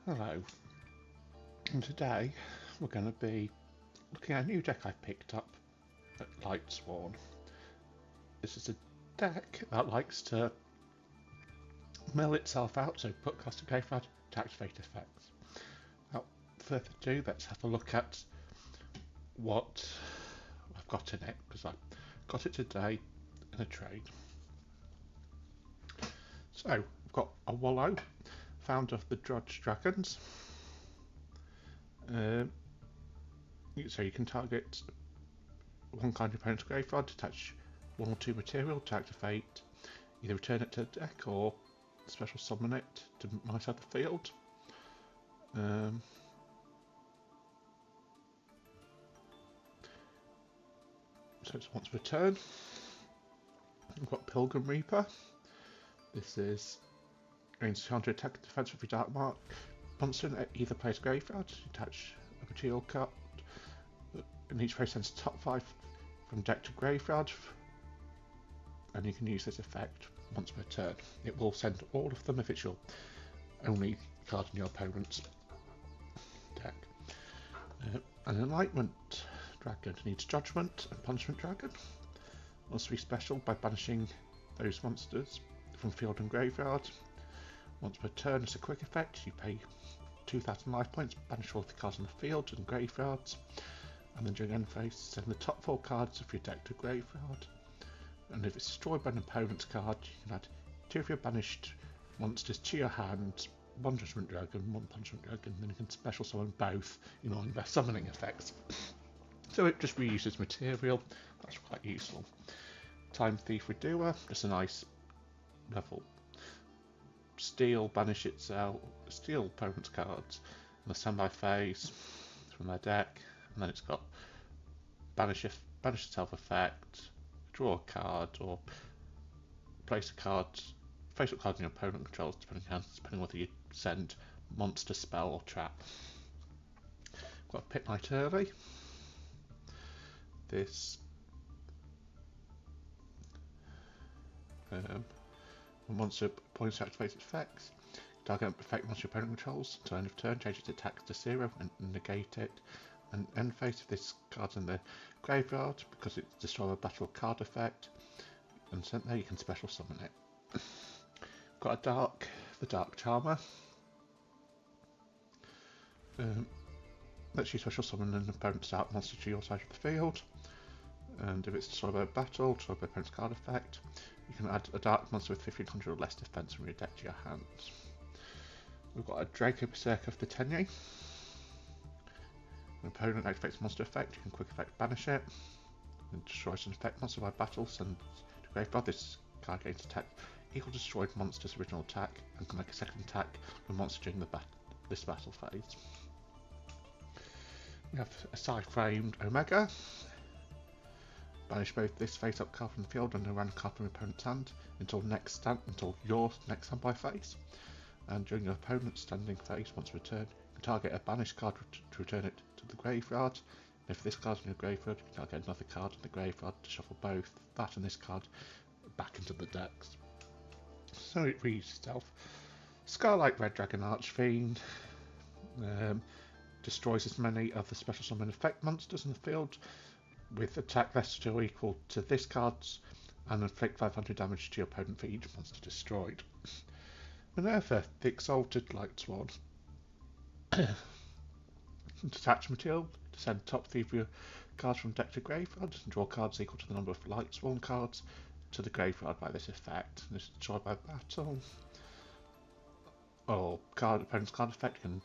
Hello, and today we're going to be looking at a new deck I picked up at Lightsworn. This is a deck that likes to mill itself out, so put cost of graveyard to activate effects. Without further ado, let's have a look at what I've got in it, because I got it today in a trade. So, I've got a Wallow, founder of the Drudge Dragons. So you can target one card in your opponent's graveyard, attach one or two material to activate, either return it to the deck or special summon it to my side of the field. So it's once per turn. We've got Pilgrim Reaper. This is going to counter attack defense with your Dark Mark monster at either player's graveyard. Attach a material card, and each player sends top 5 from deck to graveyard, and you can use this effect once per turn. It will send all of them if it's your only card in your opponent's deck. An Enlightenment Dragon needs Judgment and Punishment Dragon. Must be special by banishing those monsters from field and graveyard. Once per turn, as a quick effect, you pay 2,000 life points, banish all of the cards on the field and graveyards, and then during end phase, send the top 4 cards of your deck to graveyard. And if it's destroyed by an opponent's card, you can add 2 of your banished monsters to your hand, 1 Judgment Dragon, 1 Punishment Dragon, then you can special summon both in all your summoning effects. So it just reuses material, that's quite useful. Time Thief Redoer, just a nice level. Steal, banish itself, steal opponent's cards in the standby phase from their deck, and then it's got banish itself effect, draw a card, or place a card, face up card in your opponent controls, depending whether you send monster, spell, or trap. Got a Pit Knight early. This when monster points to activate its effects, target effect monster your opponent controls until end of turn, change its attack to 0 and negate it. And end phase, if this card's in the graveyard, because it's destroyed a battle card effect and sent there, you can special summon it. Got the Dark Charmer. Lets you special summon an opponent's dark monster to your side of the field. And if it's destroyed by a battle, destroyed by opponent's card effect, you can add a dark monster with 1500 or less defense from your deck to your hands. We've got a Draco Berserker of the Tenye. When an opponent activates monster effect, you can quick effect banish it, and destroys an effect monster by battle, send to graveyard. This card gains attack equal to destroyed monster's original attack, and can make a second attack with monster during this battle phase. We have a side-framed Omega. Banish both this face-up card from the field and a random card from your opponent's hand until your next standby phase. And during your opponent's standing phase, once returned, you can target a banished card to return it to the graveyard. And if this card's in your graveyard, you can target another card in the graveyard to shuffle both that and this card back into the decks. So it reads itself. Scarlight Red Dragon Archfiend. Destroys as many of the special summon effect monsters in the field with attack less or equal to this card's, and inflict 500 damage to your opponent for each monster destroyed. Minerva, the Exalted Lightsworn. Detach material to send top 3 of your cards from deck to graveyard and draw cards equal to the number of Lightsworn cards to the graveyard by this effect. And this is destroyed by battle. Or opponent's card effect, you can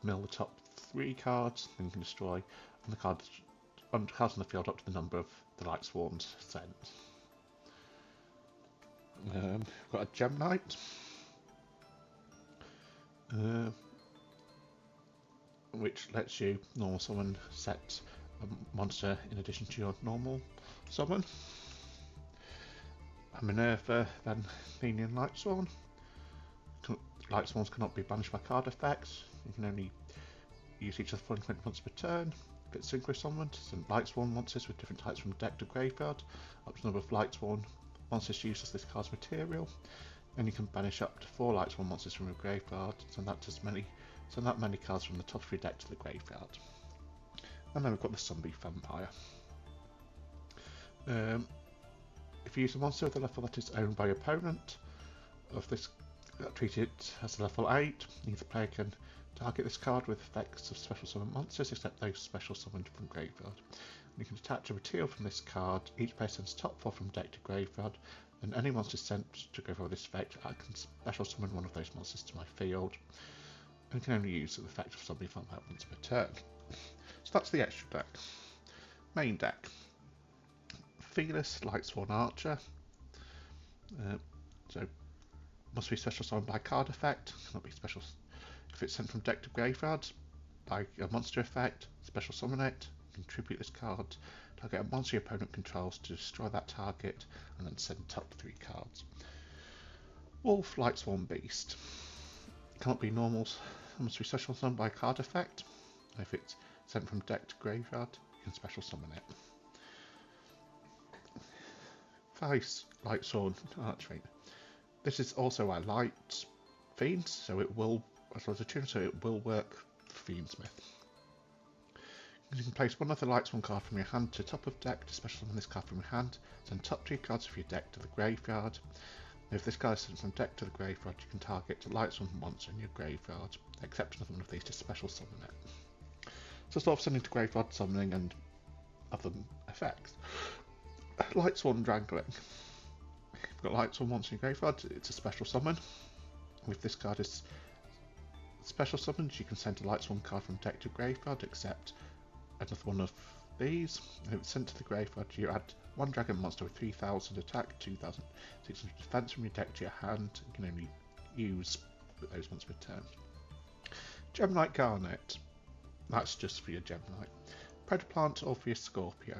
mill the top 3 cards, then you can destroy on the cards on the field up to the number of the Lightsworns sent. We've got a Gem Knight. Which lets you normal summon set a monster in addition to your normal summon. A Minerva, then Athenian Lightsworn. Lightsworns cannot be banished by card effects. You can only use each of the following once per turn. If it's synchro summoned, some Lightsworn monsters with different types from deck to graveyard, up to the number of Lightsworn monsters used as this card's material, and you can banish up to 4 Lightsworn monsters from your graveyard, and that's as many Send that many cards from the top of your deck to the graveyard. And then we've got the Zombie Vampire. If you use a monster with a level that is owned by your opponent, of this treat it as a level 8, neither player can target this card with effects of special summon monsters except those special summoned from graveyard. You can attach a material from this card. Each player sends top 4 from deck to graveyard, and any monster sent to graveyard with this effect, I can special summon one of those monsters to my field, and can only use the effect of Zombie Vampire once per turn. So that's the extra deck. Main deck. Fearless Lightsworn Archer. So must be special summoned by card effect. Cannot be special if it's sent from deck to graveyard by a monster effect. Special summon it. Contribute this card. Target a monster your opponent controls to destroy that target, and then send top 3 cards. Wolf Lightsworn Beast. Cannot be normals. Must be special summoned by card effect. If it's sent from deck to graveyard, you can special summon it. Vice Lightsworn Archfiend. This is also a light fiend, so it will, as well as a tuner, so it will work for Fiendsmith. You can place one other Lightsworn card from your hand to top of deck to special summon this card from your hand. Send top 2 cards of your deck to the graveyard. And if this card is sent from deck to the graveyard, you can target a Lightsworn monster in your graveyard, except another one of these to special summon it. So sort of sending to graveyard summoning and other effects. Lightsworn Drangling. You've got Lightsworn monster in your graveyard, it's a special summon. If this card is special summoned, you can send a Lightsworn card from deck to graveyard, except another one of these. And if it's sent to the graveyard, you add one dragon monster with 3000 attack, 2600 defense from your deck to your hand. You can only use those monsters per turn. Gemknight Garnet. That's just for your Gemknight. Predaplant or for your Scorpio.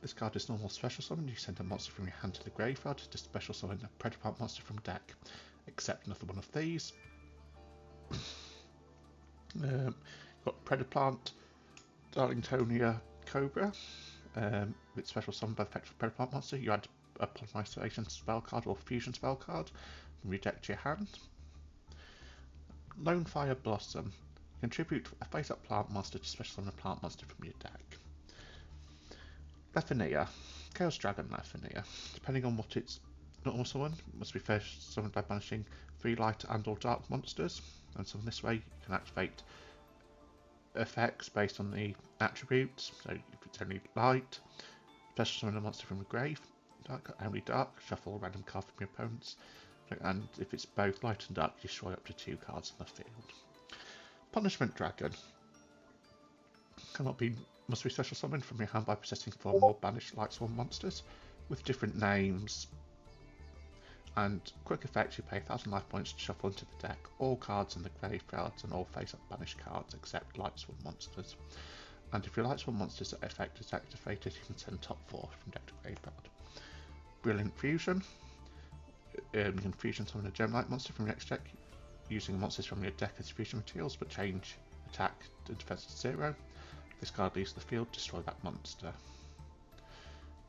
This card is normal special summon. You send a monster from your hand to the graveyard to special summon a Predaplant monster from deck, except another one of these. Got Predaplant Darlingtonia Cobra. With special summon by effect of Predaplant monster, you add a polymerization spell card or fusion spell card from your deck to your hand. Lone Fire Blossom. Contribute a face-up plant monster to special summon a plant monster from your deck. Lephania. Chaos Dragon Lephania. Depending on what it's normal summon, must be first summoned by banishing 3 light and or dark monsters. And so in this way you can activate effects based on the attributes. So if it's only light, special summon a monster from the grave. Only dark, shuffle a random card from your opponents. And if it's both light and dark, destroy up to 2 cards in the field. Punishment Dragon. Must be special summoned from your hand by possessing 4 more banished Lightsworn monsters with different names. And quick effects, you pay 1000 life points to shuffle into the deck all cards in the graveyards and all face-up banished cards except Lightsworn monsters. And if your Lightsworn monsters effect is activated, you can send top 4 from deck to graveyard. Brilliant Fusion. You can fusion summon a Gemknight monster from your next deck using monsters from your deck as fusion materials, but change attack to defense to 0. If this card leaves the field, destroy that monster.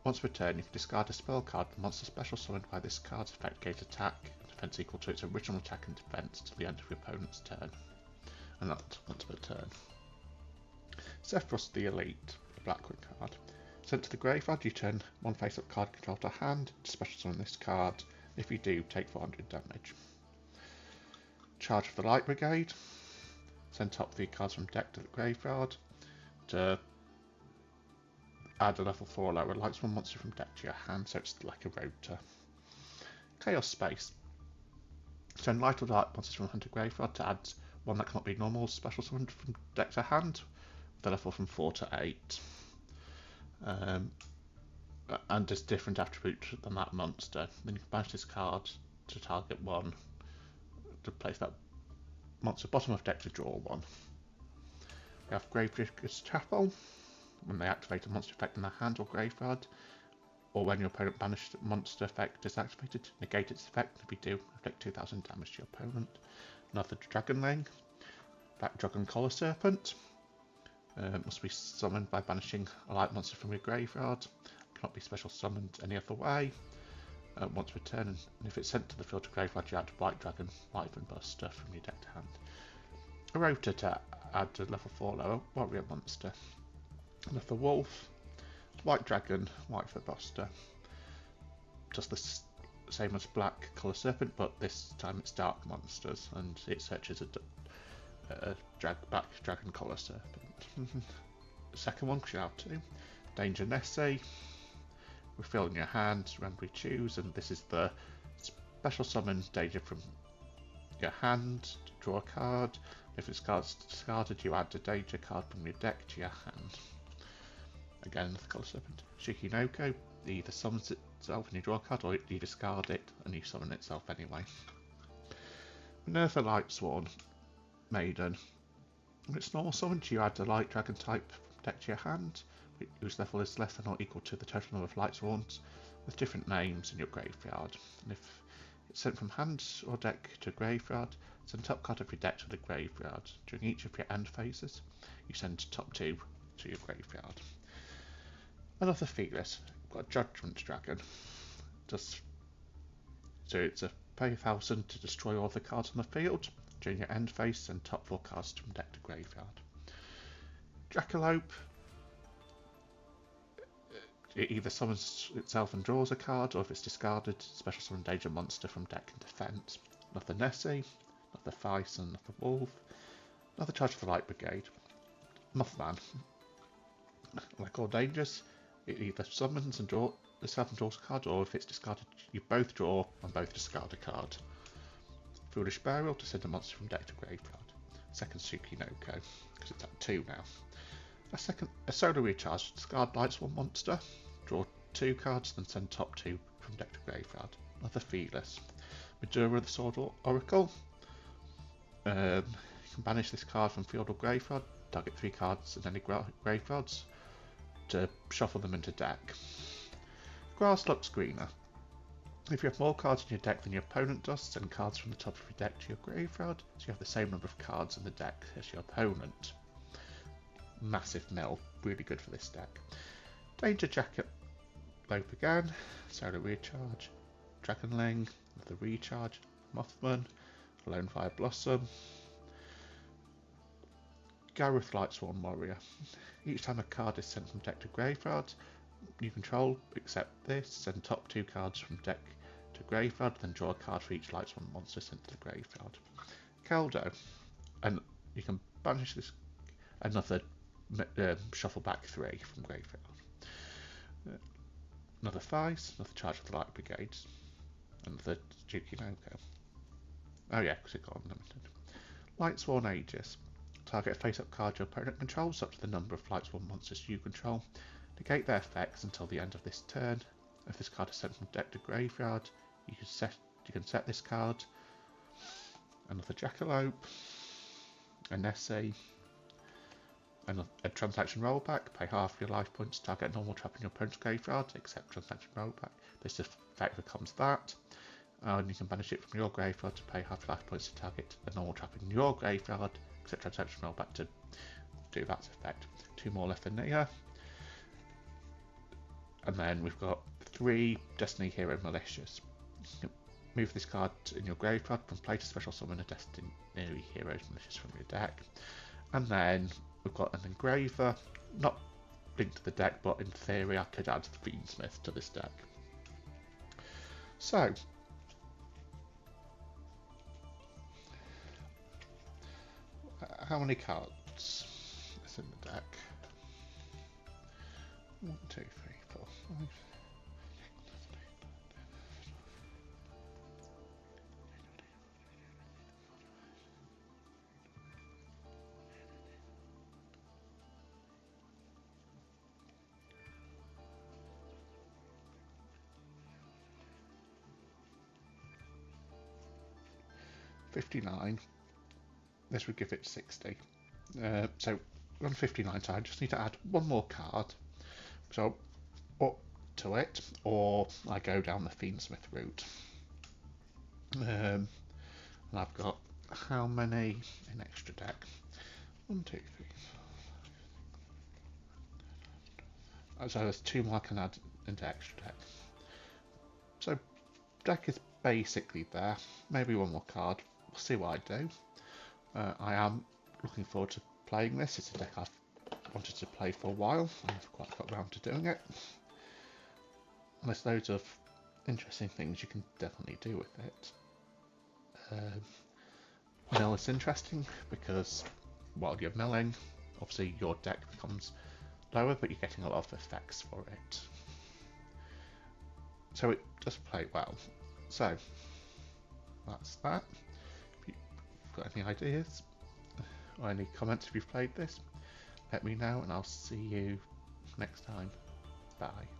Once per turn, you can discard a spell card. The monster special summoned by this card's effect gains attack and defense equal to its original attack and defense till the end of your opponent's turn. And that's once per turn. Sephiroth the Elite, a Blackwood card. Sent to the graveyard, you turn 1 face-up card control to hand to special summon this card. If you do, take 400 damage. Charge of the Light Brigade. Send top 3 cards from deck to the graveyard to add a level 4 or lower Lightsworn monster from deck to your hand, so it's like a rotor. Chaos Space. Send light or dark monsters from hand to graveyard to add one that cannot be normal special summoned from deck to hand, with a level from 4 to 8. And there's different attributes than that monster. Then you can banish this card to target one, to place that monster bottom of deck to draw one. We have Gravedigger's Chapel. When they activate a monster effect in their hand or graveyard, or when your opponent banished monster effect is activated, negate its effect. If you do, inflict 2000 damage to your opponent. Another Dragonling. Black Dragon Collar Serpent. Must be summoned by banishing a light monster from your graveyard. Cannot be special summoned any other way. Once per turn, and if it's sent to the field to graveyard, you add White Dragon, Wyvern Buster from your deck to hand. a rota to add a level 4 lower warrior monster. Another wolf, white dragon, white verboster. Just the same as black colour serpent, but this time it's dark monsters, and it searches a black dragon colour serpent. The second one, because you have two. Danger Nessie. Refill in your hand, randomly choose, and this is the special summon danger from your hand. Draw a card. If it's discarded, you add a danger card from your deck to your hand. Again, the colour serpent. Shikinoko either summons itself and you draw a card, or you discard it and you summon itself anyway. Minerva Lightsworn Maiden. When it's normal summoned, you add a light dragon type deck to your hand, whose level is less than or equal to the total number of Lightsworns with different names in your graveyard. And if it's sent from hand or deck to graveyard, send top card of your deck to the graveyard. During each of your end phases, you send top 2 to your graveyard. Another fearless. We've got Judgment Dragon. So it's a pay 1,000 to destroy all the cards on the field. During your end phase, send top 4 cards from deck to graveyard. Jackalope. It either summons itself and draws a card, or if it's discarded, special summon danger monster from deck and defense. Another Nessie, another Feist, and another Wolf. Another charge for the Light Brigade. Mothman. Like all dangers, it either summons and draws a card, or if it's discarded, you both draw and both discard a card. Foolish Burial to send a monster from deck to graveyard. Second Tsukinoko, because it's at 2 now. A Solar Recharge, discard Lightsworn monster, draw 2 cards, then send top 2 from deck to graveyard. Another Fearless. Medura the Sword Oracle. You can banish this card from field or graveyard, target 3 cards in any graveyards to shuffle them into deck. Grass looks greener. If you have more cards in your deck than your opponent does, send cards from the top of your deck to your graveyard, so you have the same number of cards in the deck as your opponent. Massive mill, really good for this deck. Danger Jacket Lope again, Solar Recharge, Dragonling, another Recharge, Mothman, Lone Fire Blossom, Gareth Lightsworn Warrior. Each time a card is sent from deck to graveyard, you control, except this, send top 2 cards from deck to graveyard, then draw a card for each Lightsworn monster sent to the graveyard. Keldo, and you can banish this, another shuffle back 3 from graveyard. Another Feist, another charge for the Light Brigades, another Tsukinoko. Oh yeah, because it got unlimited. Lightsworn Aegis. Target a face-up card your opponent controls up to the number of Lightsworn monsters you control. Negate their effects until the end of this turn. If this card is sent from deck to graveyard, you can set this card. Another Jackalope, a Nessie, a transaction rollback. Pay half your life points to target a normal trap in your opponent's graveyard, except transaction rollback. This effect becomes that. And you can banish it from your graveyard to pay half your life points to target a normal trap in your graveyard, except transaction rollback to do that effect. 2 more left in here. And then we've got 3 Destiny Hero Malicious. Move this card in your graveyard from play to special summon a Destiny Heroes Malicious from your deck. And then we've got an Engraver, not linked to the deck, but in theory I could add the Fiendsmith to this deck. So, how many cards is in the deck? 1, 2, 3, 4, 5. 59. This would give it 60. So on 59, so I just need to add 1 more card. So up to it, or I go down the Fiendsmith route. And I've got how many in extra deck? 1, 2, 3, 4. So there's 2 more I can add into extra deck. So deck is basically there. Maybe 1 more card. We'll see what I do. I am looking forward to playing this. It's a deck I've wanted to play for a while. I never quite got around to doing it. And there's loads of interesting things you can definitely do with it. Mill is interesting because while you're milling, obviously your deck becomes lower, but you're getting a lot of effects for it. So it does play well. So that's that. If you've got any ideas or any comments if you've played this, let me know and I'll see you next time. Bye.